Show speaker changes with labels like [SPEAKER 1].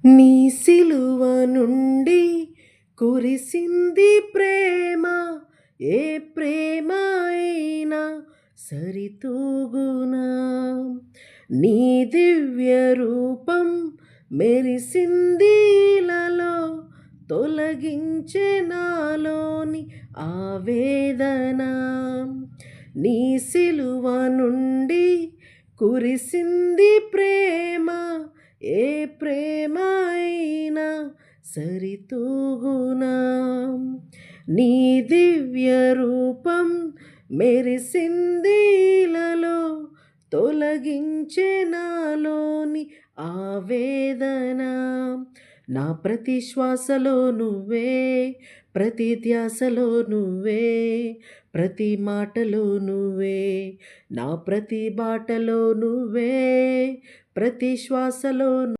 [SPEAKER 1] నీ సిలువ నుండి కురిసింది ప్రేమ, ఏ ప్రేమ అయినా సరితూగునా. నీ దివ్య రూపం మెరిసింది ఇలలో, తొలగించే నాలోని ఆవేదన. నీ సిలువ నుండి కురిసింది ప్రేమ, ఏ ప్రేమ అయినా సరితూగునా. నీ దివ్య రూపం మెరిసింది ఇలలో, తొలగించే నాలోని ఆవేదన. నా ప్రతి శ్వాసలో నువ్వే, ప్రతి ధ్యాసలో నువ్వే, ప్రతి మాటలో నువ్వే, నా ప్రతి బాటలో నువ్వే, ప్రతి శ్వాసలో